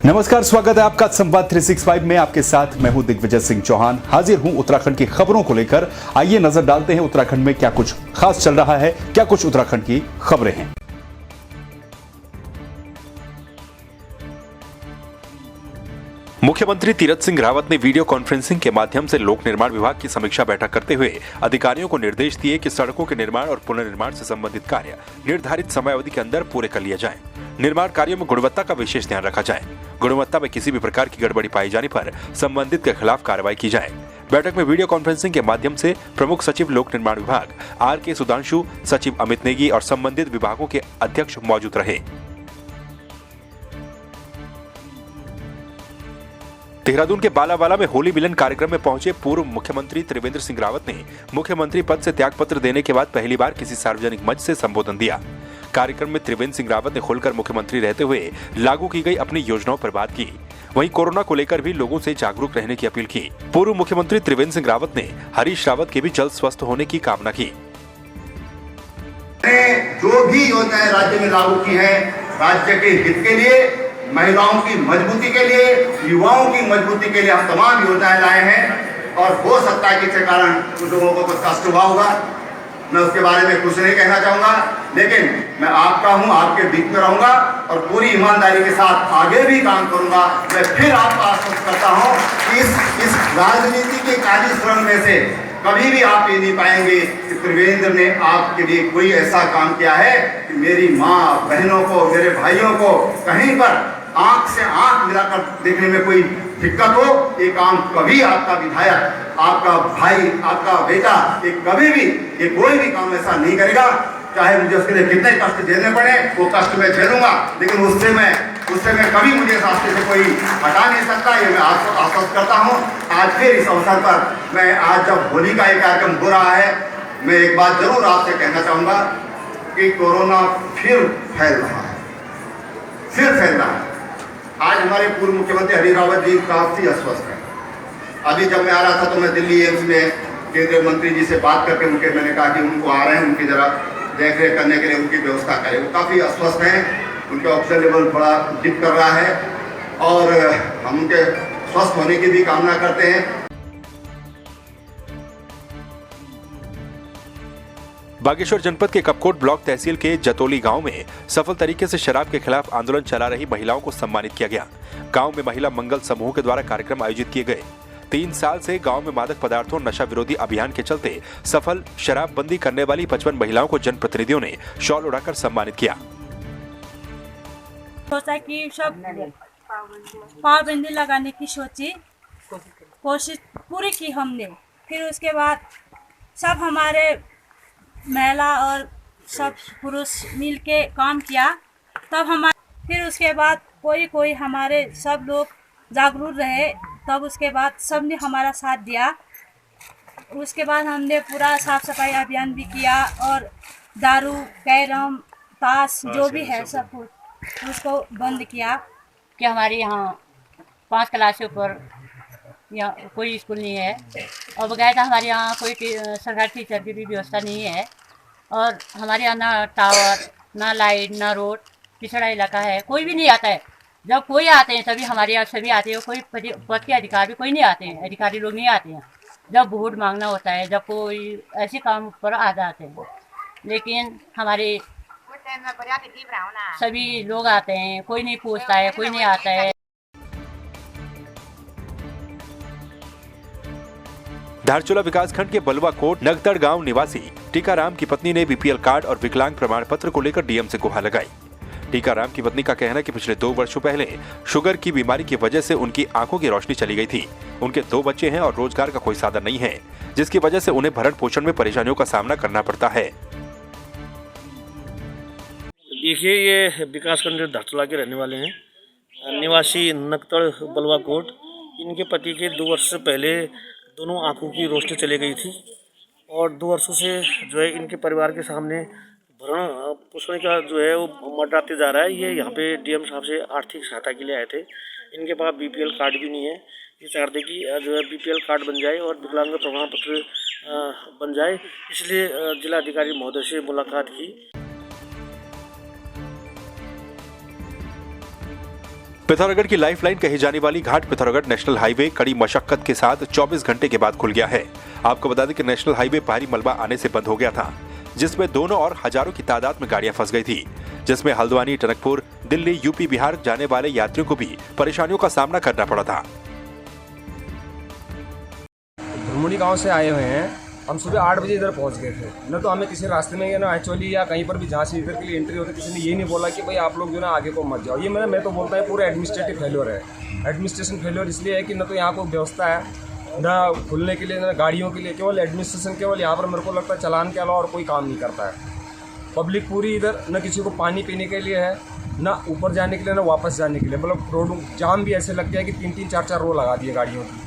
नमस्कार, स्वागत है आपका संवाद 365 में। आपके साथ मैं हूं दिग्विजय सिंह चौहान। हाजिर हूं उत्तराखंड की खबरों को लेकर। आइए नजर डालते हैं उत्तराखंड में क्या कुछ खास चल रहा है, क्या कुछ उत्तराखंड की खबरें हैं। मुख्यमंत्री तीरथ सिंह रावत ने वीडियो कॉन्फ्रेंसिंग के माध्यम से लोक निर्माण विभाग की समीक्षा बैठक करते हुए अधिकारियों को निर्देश दिए कि सड़कों के निर्माण और पुनर्निर्माण से संबंधित कार्य निर्धारित समयावधि के अंदर पूरे कर लिए जाएं। निर्माण कार्यों में गुणवत्ता का विशेष ध्यान रखा जाए। गुणवत्ता में किसी भी प्रकार की गड़बड़ी पाई जाने पर संबंधित के खिलाफ कार्रवाई की जाए। बैठक में वीडियो कॉन्फ्रेंसिंग के माध्यम से प्रमुख सचिव लोक निर्माण विभाग R.K. सुधांशु, सचिव अमित नेगी और संबंधित विभागों के अध्यक्ष मौजूद रहे। देहरादून के बालावाला में होली मिलन कार्यक्रम में पहुंचे पूर्व मुख्यमंत्री त्रिवेंद्र सिंह रावत ने मुख्यमंत्री पद से त्यागपत्र देने के बाद पहली बार किसी सार्वजनिक मंच से संबोधन दिया। कार्यक्रम में त्रिवेंद्र सिंह रावत ने खुलकर मुख्यमंत्री रहते हुए लागू की गई अपनी योजनाओं पर बात की। वहीं कोरोना को लेकर भी लोगों से जागरूक रहने की अपील की। पूर्व मुख्यमंत्री त्रिवेंद्र सिंह रावत ने हरीश रावत के भी जल्द स्वस्थ होने की कामना की। जो भी योजनाएं राज्य में लागू की है, राज्य के हित के लिए, महिलाओं की मजबूती के लिए, युवाओं की मजबूती के लिए हम तमाम योजनाएं लाए हैं। और हो सकता है कि इसके कारण कुछ लोगों को कुछ कष्ट हुआ होगा, मैं उसके बारे में कुछ नहीं कहना चाहूंगा, लेकिन मैं आपका हूं, आपके बीच में रहूंगा और पूरी ईमानदारी के साथ आगे भी काम करूंगा। मैं फिर आपको आश्वस्त करता हूं कि इस राजनीति के काली सुरंग में से कभी भी आप ये नहीं पाएंगे कि त्रिवेंद्र ने आपके लिए कोई ऐसा काम किया है कि मेरी माँ बहनों को, मेरे भाइयों को कहीं पर आंख से आंख मिलाकर देखने में कोई दिक्कत हो। ये काम कभी आपका विधायक, आपका भाई, आपका बेटा ये कभी भी, ये कोई भी काम ऐसा नहीं करेगा। चाहे मुझे उसके लिए कितने कष्ट झेलने पड़े, वो कष्ट मैं झेलूंगा, लेकिन उससे मैं कभी मुझे इस रास्ते से कोई हटा नहीं सकता। ये मैं आपको आश्वस्त करता हूँ। आज फिर इस अवसर पर मैं, आज जब होली का एक कार्यक्रम हो रहा है, मैं एक बात जरूर आपसे कहना चाहूँगा कि कोरोना फिर फैल रहा है। आज हमारे पूर्व मुख्यमंत्री हरीश रावत जी काफी अस्वस्थ हैं। अभी जब मैं आ रहा था तो मैं दिल्ली एम्स में केंद्रीय मंत्री जी से बात करके मैंने कहा कि उनको आ रहे हैं, उनकी जरा देख रेख करने के लिए उनकी व्यवस्था करें। वो काफ़ी अस्वस्थ हैं, उनका ऑक्सीजन लेवल बड़ा डिप कर रहा है और हम उनके स्वस्थ होने की भी कामना करते हैं। बागेश्वर जनपद के कपकोट ब्लॉक तहसील के जतोली गांव में सफल तरीके से शराब के खिलाफ आंदोलन चला रही महिलाओं को सम्मानित किया गया। गांव में महिला मंगल समूह के द्वारा कार्यक्रम आयोजित किए गए। 3 साल से गांव में मादक पदार्थों नशा विरोधी अभियान के चलते सफल शराबबंदी करने वाली 55 महिलाओं को जनप्रतिनिधियों ने शॉल उड़ाकर सम्मानित किया। सोचा कि सब पाबंदी लगाने की कोशिश पूरी की हमने। फिर उसके बाद सब हमारे महिला और सब पुरुष मिलके काम किया, तब फिर उसके बाद कोई हमारे सब लोग जागरूक रहे, तब उसके बाद सब ने हमारा साथ दिया। उसके बाद हमने पूरा साफ सफाई अभियान भी किया और दारू, कैरम, ताश जो भी है सब कुछ उसको बंद किया। कि हमारे यहाँ 5 क्लासों पर यहाँ कोई स्कूल नहीं है और बकायदा हमारे यहाँ कोई सरकारी टीचर की भी व्यवस्था नहीं है और हमारे यहाँ ना टावर, ना लाइट, ना रोड, पिछड़ा इलाका है, कोई भी नहीं आता है। जब कोई आते हैं तभी हमारे यहाँ सभी आते हैं, कोई पद के अधिकारी कोई नहीं आते हैं, अधिकारी लोग नहीं आते हैं। जब वोट मांगना होता है, जब कोई ऐसे काम पर आ जाते हैं, लेकिन हमारे सभी लोग आते हैं, कोई नहीं पूछता है, कोई नहीं आता है। धारचूला विकासखंड के बलवा कोट नगतड़ गांव निवासी टीकाराम की पत्नी ने बीपीएल कार्ड और विकलांग प्रमाण पत्र को लेकर डीएम से गुहार लगाई। टीकाराम की पत्नी का कहना है कि पिछले 2 वर्षों पहले शुगर की बीमारी की वजह से उनकी आंखों की रोशनी चली गई थी। उनके 2 बच्चे हैं और रोजगार का कोई साधन नहीं है, जिसकी वजह से उन्हें भरण पोषण में परेशानियों का सामना करना पड़ता है। देखिए, ये विकासखंड धारचूला के रहने वाले हैं, निवासी नगतड़ बलवा कोट। इनके पति के 2 वर्ष से पहले दोनों आंखों की रोशनी चली गई थी और 2 वर्षों से जो है इनके परिवार के सामने भरण पोषण का जो है वो मर्दाते जा रहा है। ये यहाँ पे डीएम साहब से आर्थिक सहायता के लिए आए थे। इनके पास बीपीएल कार्ड भी नहीं है। ये चाहते कि जो है बीपीएल कार्ड बन जाए और विकलांग प्रमाण पत्र बन जाए, इसलिए जिलाधिकारी महोदय से मुलाकात की। पिथौरागढ़ की लाइफलाइन कही जाने वाली घाट पिथौरागढ़ नेशनल हाईवे कड़ी मशक्कत के साथ 24 घंटे के बाद खुल गया है। आपको बता दें कि नेशनल हाईवे भारी मलबा आने से बंद हो गया था, जिसमें दोनों और हजारों की तादाद में गाड़ियां फंस गई थी, जिसमें हल्द्वानी, टनकपुर, दिल्ली, यूपी, बिहार जाने वाले यात्रियों को भी परेशानियों का सामना करना पड़ा था। भुरमुड़ी गांव से आए हुए हैं हम। सुबह 8 बजे इधर पहुंच गए थे। न तो हमें किसी रास्ते में या ना एक्चुअली या कहीं पर भी जहाँ से इधर के लिए एंट्री होती किसी ने ये नहीं बोला कि भाई आप लोग जो ना आगे को मत जाओ। ये मैं तो बोलता है पूरा एडमिनिस्ट्रेटिव फेल्योर है। एडमिनिस्ट्रेशन फेल्योर इसलिए है कि न तो यहाँ कोई व्यवस्था है, ना खुलने के लिए, ना गाड़ियों के लिए। केवल एडमिनिस्ट्रेशन केवल यहाँ पर मेरे को लगता है चलान के अलावा और कोई काम नहीं करता है। पब्लिक पूरी इधर न किसी को पानी पीने के लिए है, ना ऊपर जाने के लिए, ना वापस जाने के लिए। मतलब रोड जाम भी ऐसे लग गया कि 3-3, 4-4 रो लगा दिए गाड़ियों की।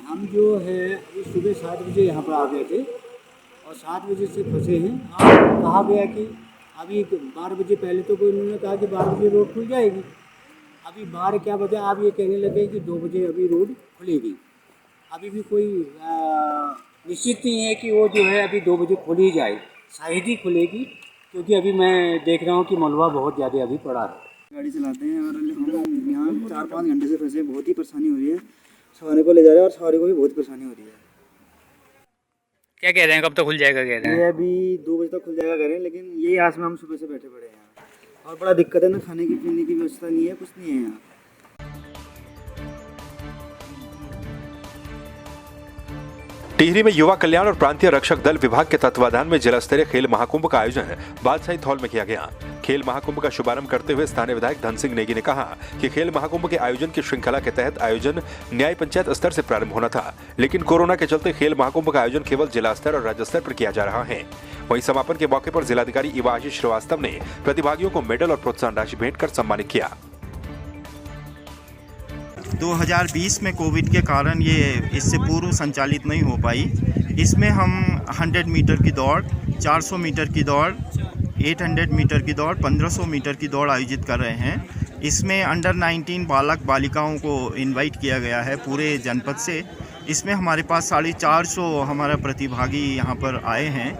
हम जो है सुबह 7 बजे यहाँ पर आ गए थे और 7 बजे से फंसे हैं। अब कहा गया कि अभी 12 बजे पहले तो कोई उन्होंने कहा कि 12 बजे रोड खुल जाएगी। अभी 12 क्या बजे आप ये कहने लगे कि 2 बजे अभी रोड खुलेगी। अभी भी कोई निश्चित नहीं है कि वो जो है अभी 2 बजे खुल ही जाए, शायद ही खुलेगी, क्योंकि अभी मैं देख रहा हूँ कि मलबा बहुत ज़्यादा अभी पड़ा है। गाड़ी चलाते हैं और हम यहाँ 4-5 घंटे से फंसे, बहुत ही परेशानी हो रही है। सवारी को ले जा रहे हैं और सवारी को भी बहुत परेशानी हो रही है। क्या कह रहे हैं, कब तक खुल जाएगा कह रहे हैं? ये अभी 2 बजे तक खुल जाएगा कह रहे हैं, लेकिन यही आस में हम सुबह से बैठे पड़े हैं यहाँ। और बड़ा दिक्कत है ना, खाने की पीने की व्यवस्था नहीं है, कुछ नहीं है यहाँ। टिहरी में युवा कल्याण और प्रांतीय रक्षक दल विभाग के तत्वाधान में जिला स्तरीय खेल महाकुंभ का आयोजन बादशाही हॉल में किया गया। खेल महाकुंभ का शुभारंभ करते हुए स्थानीय विधायक धन सिंह नेगी ने कहा कि खेल महाकुंभ के आयोजन की श्रृंखला के तहत आयोजन न्याय पंचायत स्तर से प्रारंभ होना था, लेकिन कोरोना के चलते खेल महाकुंभ का आयोजन केवल जिला स्तर और राज्य स्तर पर किया जा रहा है। वहीं समापन के मौके पर जिलाधिकारी इवा आशीष श्रीवास्तव ने प्रतिभागियों को मेडल और प्रोत्साहन राशि भेंट कर सम्मानित किया। 2020 में कोविड के कारण ये इससे पूर्व संचालित नहीं हो पाई। इसमें हम 100 मीटर की दौड़, 400 मीटर की दौड़, 800 मीटर की दौड़, 1500 मीटर की दौड़ आयोजित कर रहे हैं। इसमें अंडर 19 बालक बालिकाओं को इनवाइट किया गया है पूरे जनपद से। इसमें हमारे पास 450 हमारा प्रतिभागी यहाँ पर आए हैं।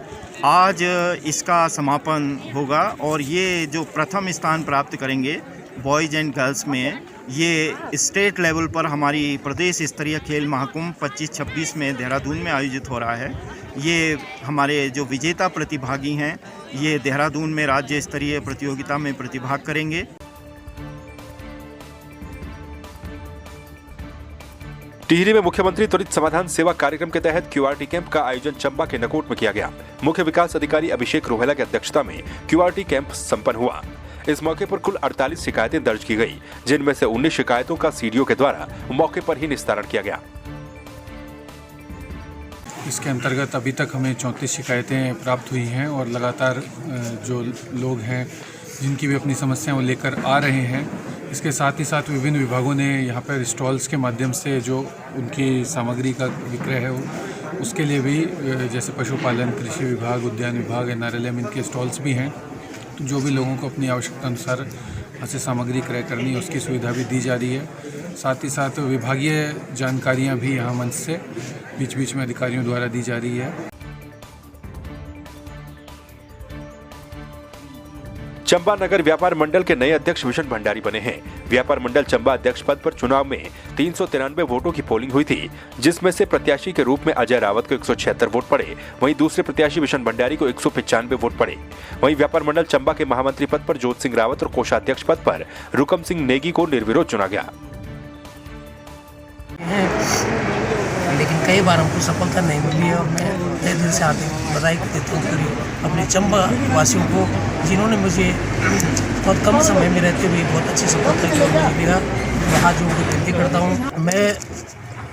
आज इसका समापन होगा और ये जो प्रथम स्थान प्राप्त करेंगे बॉयज़ एंड गर्ल्स में, ये स्टेट लेवल पर हमारी प्रदेश स्तरीय खेल महाकुंभ 25-26 में देहरादून में आयोजित हो रहा है। ये हमारे जो विजेता प्रतिभागी हैं ये देहरादून में राज्य स्तरीय प्रतियोगिता में प्रतिभाग करेंगे। टिहरी में मुख्यमंत्री त्वरित समाधान सेवा कार्यक्रम के तहत क्यूआरटी कैंप का आयोजन चंबा के नकोट में किया गया। मुख्य विकास अधिकारी अभिषेक रोहेला की अध्यक्षता में क्यूआरटी कैंप संपन्न हुआ। इस मौके पर कुल 48 शिकायतें दर्ज की गई, जिनमें से 19 शिकायतों का सीडीओ के द्वारा मौके पर ही निस्तारण किया गया। इसके अंतर्गत अभी तक हमें 34 शिकायतें प्राप्त हुई हैं और लगातार जो लोग हैं जिनकी भी अपनी समस्याएं वो लेकर आ रहे हैं। इसके साथ ही साथ विभिन्न विभागों ने यहाँ पर स्टॉल्स के माध्यम से जो उनकी सामग्री का विक्रय है उसके लिए भी, जैसे पशुपालन, कृषि विभाग, उद्यान विभाग, NRLM, इनके स्टॉल्स भी हैं। तो जो भी लोगों को अपनी आवश्यकता अनुसार यहाँ से सामग्री क्रय करनी है उसकी सुविधा भी दी जा रही है। साथ ही साथ विभागीय जानकारियाँ भी यहाँ मंच से बीच बीच में अधिकारियों द्वारा दी जा रही है। चंबा नगर व्यापार मंडल के नए अध्यक्ष विशन भंडारी बने हैं। व्यापार मंडल चंबा अध्यक्ष पद पर चुनाव में 393 वोटों की पोलिंग हुई थी, जिसमें से प्रत्याशी के रूप में अजय रावत को 176 वोट पड़े। वहीं दूसरे प्रत्याशी विशन भंडारी को 195 वोट पड़े। वहीं व्यापार मंडल चंबा के महामंत्री पद पर जोत सिंह रावत और कोषाध्यक्ष पद पर रुकम सिंह नेगी को निर्विरोध चुना गया। लेकिन कई बार हमको सफलता नहीं मिली है और मैं तहे दिल से हार्दिक बधाई देता हूँ अपने चंबा वासियों को, जिन्होंने मुझे बहुत कम समय में रहते हुए बहुत अच्छी सफलता की ओर दिया। मैं आज उनको विनती करता हूँ। मैं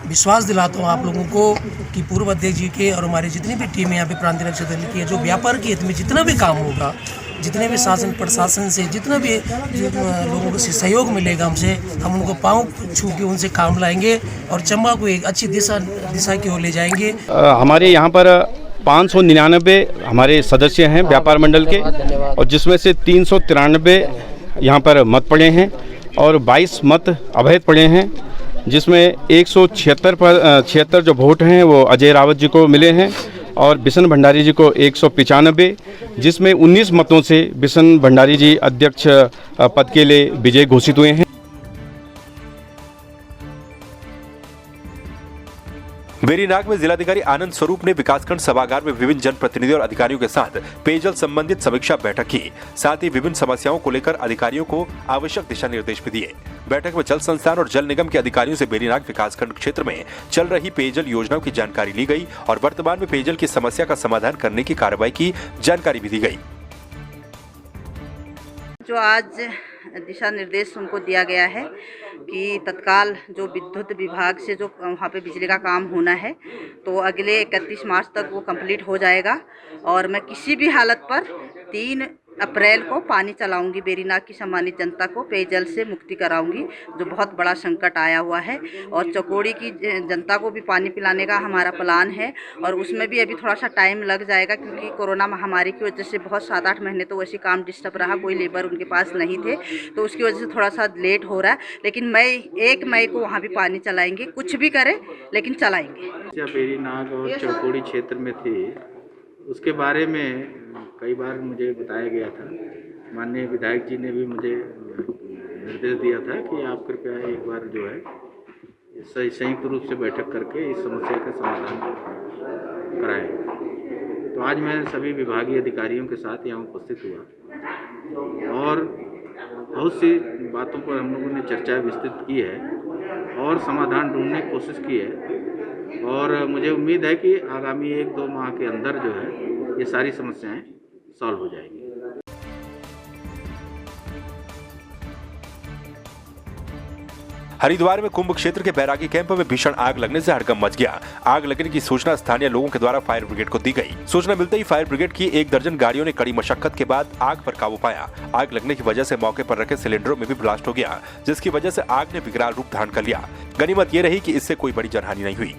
विश्वास दिलाता हूँ आप लोगों को कि पूर्व अध्यक्ष जी के और हमारी जितनी भी टीम यहाँ पे प्रांतीय रक्षक दल की है, जो व्यापार के हित में जितना भी काम होगा, जितने भी शासन प्रशासन से जितना भी लोगों को सहयोग मिलेगा हमसे, हम उनको पाँव छू के उनसे काम लाएंगे और चंबा को एक अच्छी दिशा की ओर ले जाएंगे। हमारे यहाँ पर 599 हमारे सदस्य हैं व्यापार मंडल के, और जिसमें से 393 यहाँ पर मत पड़े हैं और 22 मत अवैध पड़े हैं, जिसमें 176 जो वोट हैं वो अजय रावत जी को मिले हैं और बिशन भंडारी जी को 195, जिसमें 19 मतों से बिशन भंडारी जी अध्यक्ष पद के लिए विजय घोषित हुए हैं। बेरीनाग में जिलाधिकारी आनंद स्वरूप ने विकासखंड सभागार में विभिन्न जनप्रतिनिधियों और अधिकारियों के साथ पेयजल संबंधित समीक्षा बैठक की। साथ ही विभिन्न समस्याओं को लेकर अधिकारियों को आवश्यक दिशा निर्देश भी दिए। बैठक में जल संस्थान और जल निगम के अधिकारियों से बेरीनाग विकासखंड क्षेत्र में चल रही पेयजल योजनाओं की जानकारी ली गई और वर्तमान में पेयजल की समस्या का समाधान करने की कार्रवाई की जानकारी भी दी गई। जो आज दिशा निर्देश उनको दिया गया है कि तत्काल जो विद्युत विभाग से जो वहाँ पे बिजली का काम होना है तो अगले 31 मार्च तक वो कंप्लीट हो जाएगा और मैं किसी भी हालत पर 3 अप्रैल को पानी चलाऊंगी। बेरीनाग की सम्मानित जनता को पेयजल से मुक्ति कराऊंगी, जो बहुत बड़ा संकट आया हुआ है। और चकोड़ी की जनता को भी पानी पिलाने का हमारा प्लान है और उसमें भी अभी थोड़ा सा टाइम लग जाएगा क्योंकि कोरोना महामारी की वजह से बहुत 7-8 महीने तो वैसे काम डिस्टर्ब रहा, कोई लेबर उनके पास नहीं थे तो उसकी वजह से थोड़ा सा लेट हो रहा है। लेकिन 1 मई को वहाँ भी पानी चलाएंगे, कुछ भी करें लेकिन चलाएंगे। बेरीनाग और चौकोड़ी क्षेत्र में थे, उसके बारे में कई बार मुझे बताया गया था। माननीय विधायक जी ने भी मुझे निर्देश दिया था कि आप कृपया एक बार जो है संयुक्त रूप से बैठक करके इस समस्या का समाधान कराएं। तो आज मैं सभी विभागीय अधिकारियों के साथ यहाँ उपस्थित हुआ और बहुत सी बातों पर हम लोगों ने चर्चा विस्तृत की है और समाधान ढूंढने की कोशिश की है और मुझे उम्मीद है कि आगामी 1-2 माह के अंदर जो है ये सारी समस्याएं सॉल्व हो जाएगी। हरिद्वार में कुंभ क्षेत्र के बैरागी कैंप में भीषण आग लगने से हड़कंप मच गया। आग लगने की सूचना स्थानीय लोगों के द्वारा फायर ब्रिगेड को दी गई। सूचना मिलते ही फायर ब्रिगेड की 1 दर्जन गाड़ियों ने कड़ी मशक्कत के बाद आग पर काबू पाया। आग लगने की वजह से मौके पर रखे सिलेंडरों में भी ब्लास्ट हो गया, जिसकी वजह से आग ने विकराल रूप धारण कर लिया। गनीमत ये रही कि इससे कोई बड़ी जनहानि नहीं हुई।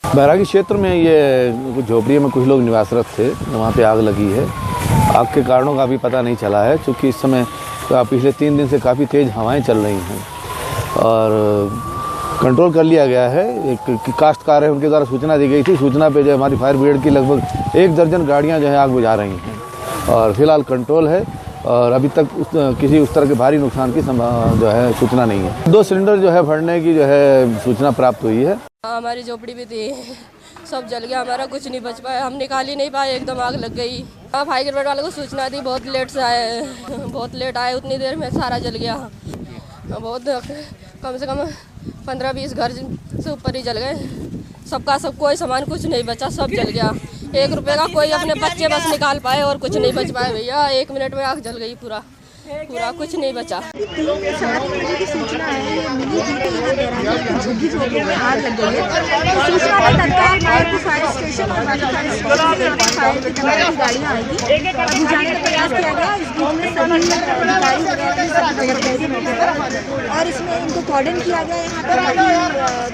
बैरागी क्षेत्र में ये झोपड़ी में कुछ लोग निवासरत थे, वहाँ पे आग लगी है। आग के कारणों का भी पता नहीं चला है क्योंकि इस समय पिछले 3 दिन से काफ़ी तेज़ हवाएं चल रही हैं और कंट्रोल कर लिया गया है। एक काश्तकार है, उनके द्वारा सूचना दी गई थी। सूचना पे जो हमारी फायर ब्रिगेड की लगभग 1 दर्जन गाड़ियाँ जो है आग बुझा रही हैं और फिलहाल कंट्रोल है और अभी तक किसी उस तरह के भारी नुकसान की जो है सूचना नहीं है। 2 सिलेंडर जो है फटने की जो है सूचना प्राप्त हुई है। हमारी झोपड़ी भी थी, सब जल गया, हमारा कुछ नहीं बच पाया, हम निकाल ही नहीं पाए, एकदम आग लग गई। फायर ब्रिगेड वालों को सूचना दी, बहुत लेट से आए, बहुत लेट आए, उतनी देर में सारा जल गया। बहुत कम से कम 15-20 घर से ऊपर ही जल गए। सबका सब, कोई सामान कुछ नहीं बचा, सब जल गया। 1 रुपये का कोई अपने बच्चे बस निकाल पाए और कुछ नहीं बच पाए भैया। 1 मिनट में आग जल गई, पूरा कुछ नहीं बचा। 3-7 बजे की सूचना है मिली थी कि यहाँ बैरागी झुग्गी झोपड़ी में आग लग गई है। सूचना पर तत्काल फायर स्टेशन और फायर की तमाम की गाड़ियाँ आई थी, बुझाने का प्रयास किया गया। इस बीच में सभी अधिकारी और इसमें इनको कॉर्डन किया गया। यहाँ पर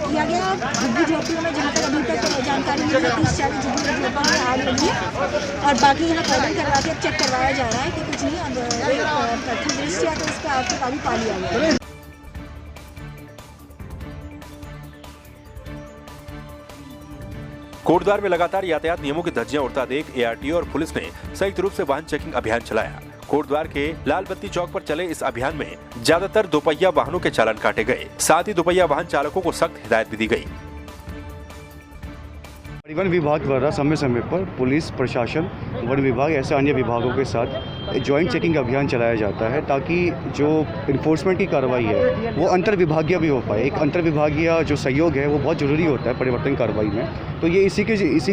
किया गया झुग्गी झोपड़ियों में जहाँ तक अभी तक जानकारी मिली है 30-40 झुग्गी झोपड़ियों में आग लगी है और बाकी यहाँ कॉर्डन करवा के चेक करवाया जा रहा है कि कुछ नहीं। अब प्रथम दृष्टया तो इसका आग पर काबू पा लिया गया। कोटद्वार में लगातार यातायात नियमों की धज्जियां उड़ता देख एआरटीओ और पुलिस ने संयुक्त रूप से वाहन चेकिंग अभियान चलाया। कोटद्वार के लाल बत्ती चौक पर चले इस अभियान में ज्यादातर दोपहिया वाहनों के चालान काटे गए। साथ ही दोपहिया वाहन चालकों को सख्त हिदायत भी दी गई। परिवहन विभाग द्वारा समय समय पर पुलिस प्रशासन, वन विभाग ऐसे अन्य विभागों के साथ जॉइंट चेकिंग अभियान चलाया जाता है ताकि जो इन्फोर्समेंट की कार्रवाई है वो अंतर विभागीय भी हो पाए। एक अंतर विभागीय जो सहयोग है वो बहुत ज़रूरी होता है परिवर्तन कार्रवाई में। तो ये इसी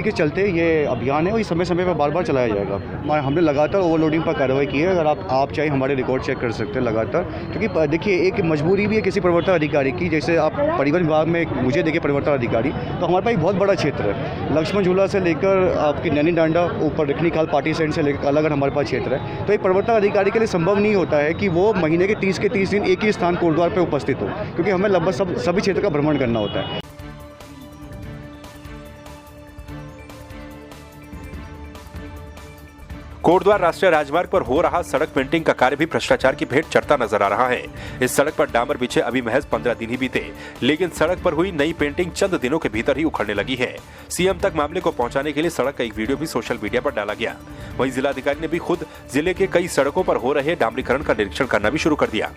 के चलते ये अभियान है और ये समय समय पर बार चलाया जाएगा। हमने लगातार ओवरलोडिंग पर कार्रवाई की है। अगर आप चाहे हमारे रिकॉर्ड चेक कर सकते हैं लगातार, क्योंकि देखिए एक मजबूरी भी है किसी परिवर्तन अधिकारी की। जैसे आप परिवहन विभाग में मुझे देखिए परिवर्तन अधिकारी, तो हमारे पास एक बहुत बड़ा क्षेत्र है। लक्ष्मण झूला से लेकर आपकी नैनी डांडा ऊपर रखनी खाल पार्टी सेंट से लेकर अलग हमारे पास क्षेत्र है। तो एक परिवर्तन अधिकारी के लिए संभव नहीं होता है कि वो महीने के 30 दिन एक ही स्थान कोटद्वार पर उपस्थित हो, क्योंकि हमें लगभग सभी क्षेत्र का भ्रमण करना होता है। कोटद्वार राष्ट्रीय राजमार्ग पर हो रहा सड़क पेंटिंग का कार्य भी भ्रष्टाचार की भेंट चढ़ता नजर आ रहा है। इस सड़क पर डामर बिछे अभी महज 15 दिन ही बीते, लेकिन सड़क पर हुई नई पेंटिंग चंद दिनों के भीतर ही उखड़ने लगी है। सीएम तक मामले को पहुंचाने के लिए सड़क का एक वीडियो भी सोशल मीडिया पर डाला गया। वहीं जिलाधिकारी ने भी खुद जिले के कई सड़कों पर हो रहे डामरीकरण का निरीक्षण करना भी शुरू कर दिया।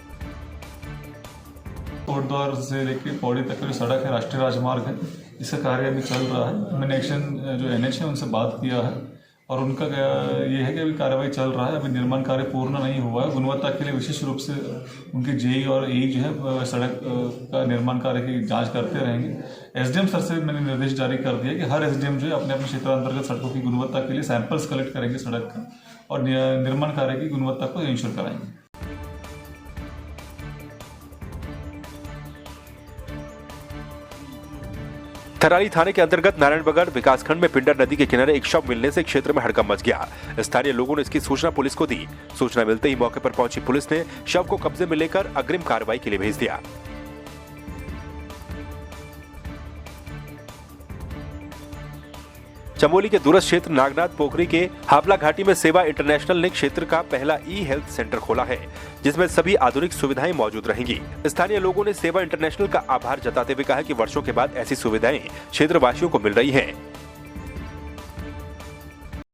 कोटद्वार से लेकर पौड़ी तक जो सड़क है, राष्ट्रीय राजमार्ग है, इसका कार्य अभी चल रहा है। मैंने एक्शन जो NH है उनसे बात किया है और उनका ये है कि अभी कार्रवाई चल रहा है, अभी निर्माण कार्य पूर्ण नहीं हुआ है। गुणवत्ता के लिए विशेष रूप से उनके JE और EE जो है सड़क का निर्माण कार्य की जांच करते रहेंगे। SDM सर से मैंने निर्देश जारी कर दिया कि हर SDM जो है अपने अपने क्षेत्रांतर्गत सड़कों की गुणवत्ता के लिए सैंपल्स कलेक्ट करेंगे सड़क का और निर्माण कार्य की गुणवत्ता को इंश्योर कराएंगे। थराली थाने के अंतर्गत नारायणबगड़ विकासखंड में पिंडर नदी के किनारे एक शव मिलने से क्षेत्र में हड़कंप मच गया। स्थानीय लोगों ने इसकी सूचना पुलिस को दी। सूचना मिलते ही मौके पर पहुंची पुलिस ने शव को कब्जे में लेकर अग्रिम कार्रवाई के लिए भेज दिया। चमोली के दूरस्थ क्षेत्र नागनाथ पोखरी के हावला घाटी में सेवा इंटरनेशनल ने क्षेत्र का पहला ई-हेल्थ सेंटर खोला है, जिसमें सभी आधुनिक सुविधाएं मौजूद रहेंगी। स्थानीय लोगों ने सेवा इंटरनेशनल का आभार जताते हुए कहा कि वर्षों के बाद ऐसी सुविधाएं क्षेत्रवासियों को मिल रही हैं।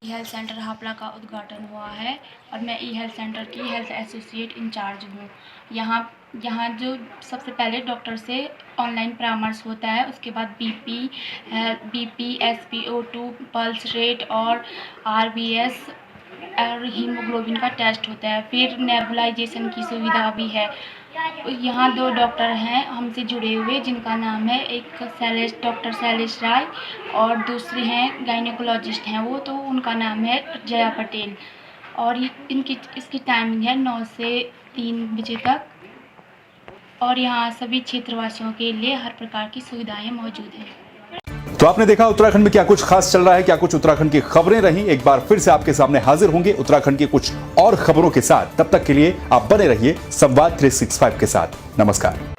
ई-हेल्थ सेंटर हावला का उद्घाटन हुआ है और मैं ई-हेल्थ सेंटर की हेल्थ एसोसिएट इंचार्ज हूँ। यहाँ जो सबसे पहले डॉक्टर से ऑनलाइन परामर्श होता है, उसके बाद बीपी, SpO2, पल्स रेट और RBS और हीमोग्लोबिन का टेस्ट होता है। फिर नेबुलाइजेशन की सुविधा भी है। यहाँ 2 डॉक्टर हैं हमसे जुड़े हुए, जिनका नाम है एक डॉक्टर शैलेश राय और दूसरे हैं गायनेकोलॉजिस्ट हैं वो, तो उनका नाम है जया पटेल। और इसकी टाइमिंग है 9 से 3 बजे तक और यहाँ सभी क्षेत्रवासियों के लिए हर प्रकार की सुविधाएं मौजूद हैं। तो आपने देखा उत्तराखंड में क्या कुछ खास चल रहा है, क्या कुछ उत्तराखंड की खबरें रही। एक बार फिर से आपके सामने हाजिर होंगे उत्तराखंड की कुछ और खबरों के साथ। तब तक के लिए आप बने रहिए संवाद 365 के साथ। नमस्कार।